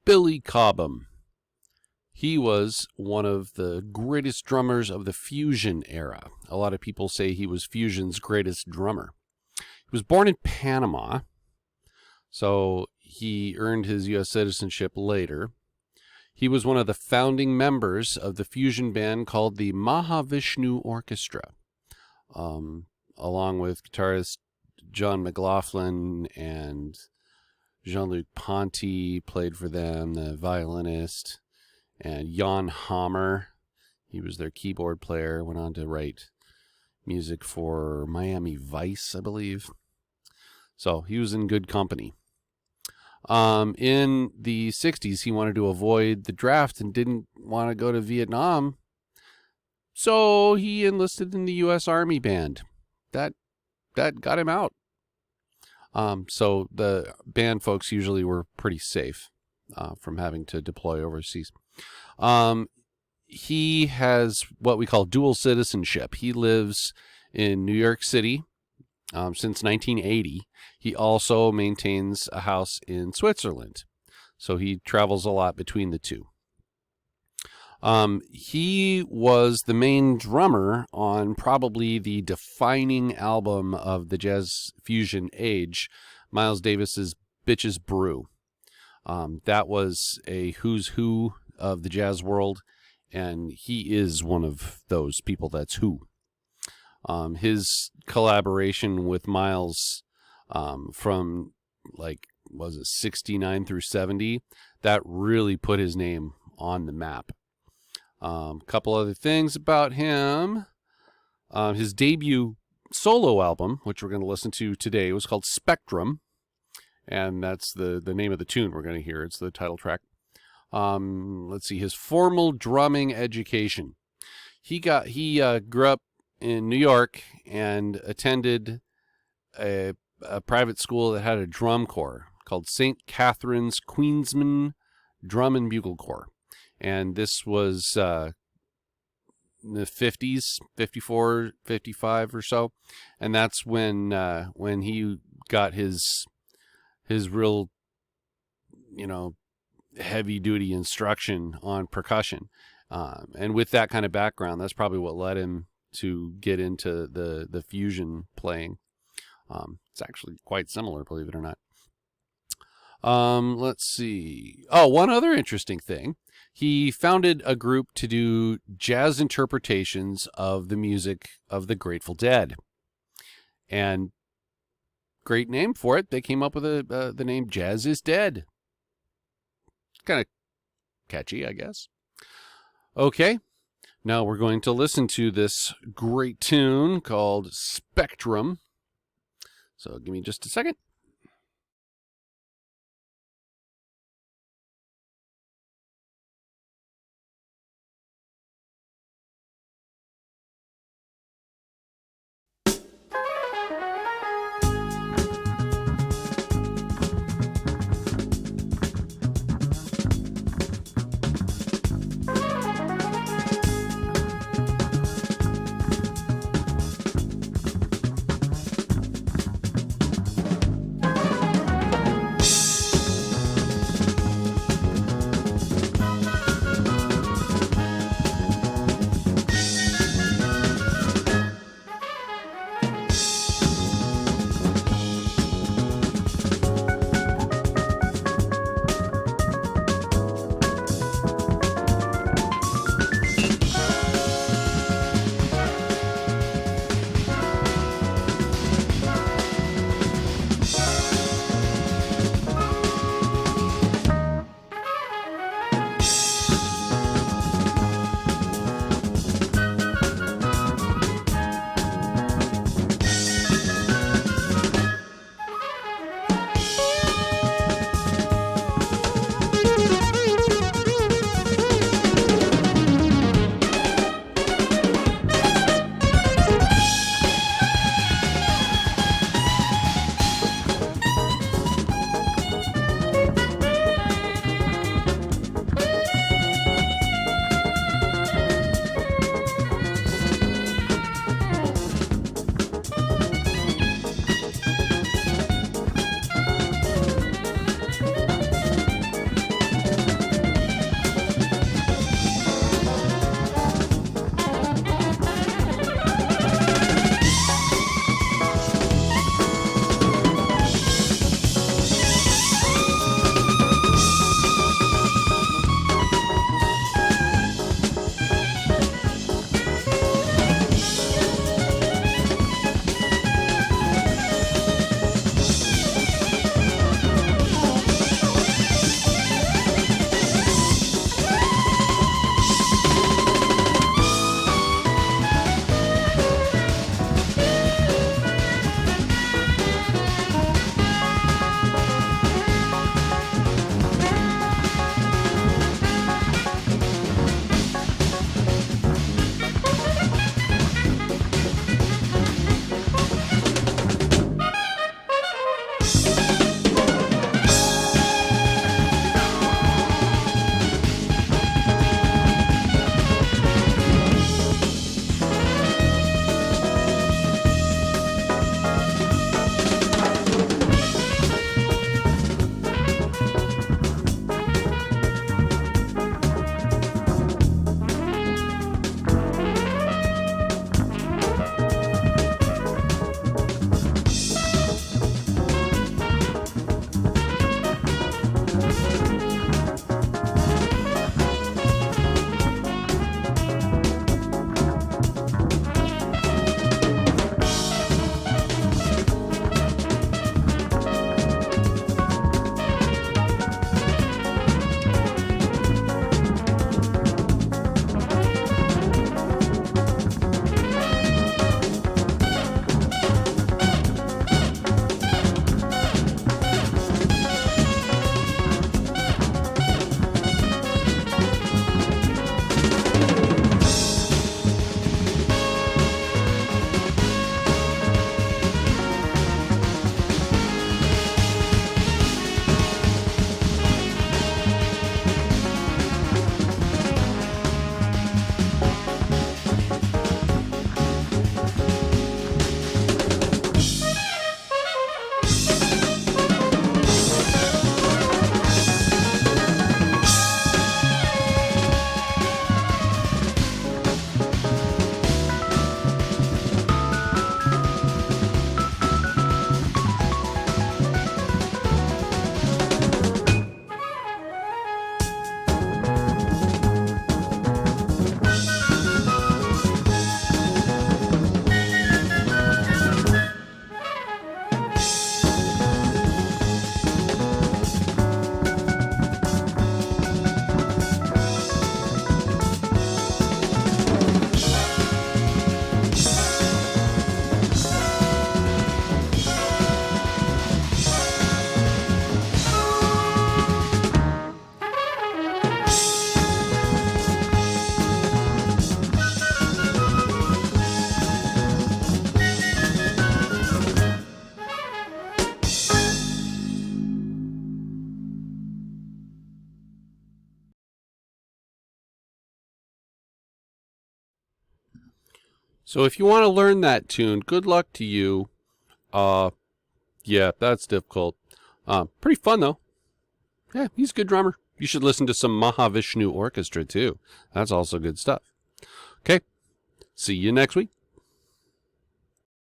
Billy Cobham. He was one of the greatest drummers of the Fusion era. A lot of people say he was Fusion's greatest drummer. He was born in Panama, so he earned his U.S. citizenship later. He was one of the founding members of the fusion band called the Mahavishnu Orchestra, along with guitarist John McLaughlin and Jean-Luc Ponty played for them, the violinist, and Jan Hammer. He was their keyboard player, went on to write music for Miami Vice, I believe. So he was in good company. In the 60s, he wanted to avoid the draft and didn't want to go to Vietnam. So he enlisted in the U.S. Army Band. That got him out. So the band folks usually were pretty safe from having to deploy overseas. He has what we call dual citizenship. He lives in New York City since 1980. He also maintains a house in Switzerland. So he travels a lot between the two. He was the main drummer on probably the defining album of the jazz fusion age, Miles Davis's Bitches Brew. That was a who's who of the jazz world, and he is one of those people that's who. His collaboration with Miles from, was it 69 through 70, that really put his name on the map. Couple other things about him. His debut solo album, which we're going to listen to today, was called Spectrum, and that's the name of the tune we're going to hear. It's the title track. Let's see, his formal drumming education. He grew up in New York and attended a private school that had a drum corps called St. Catherine's Queensman Drum and Bugle Corps. And this was in the 50s, 54, 55 or so. And that's when he got his real, heavy duty instruction on percussion. And with that kind of background, that's probably what led him to get into the fusion playing. It's actually quite similar, believe it or not. Let's see. Oh, one other interesting thing. He founded a group to do jazz interpretations of the music of the Grateful Dead. And great name for it. They came up with the name Jazz is Dead. Kind of catchy, I guess. Okay. Now we're going to listen to this great tune called Spectrum. So give me just a second. So if you want to learn that tune, good luck to you. Yeah, that's difficult. Pretty fun though. Yeah, he's a good drummer. You should listen to some Mahavishnu Orchestra too. That's also good stuff. Okay, see you next week.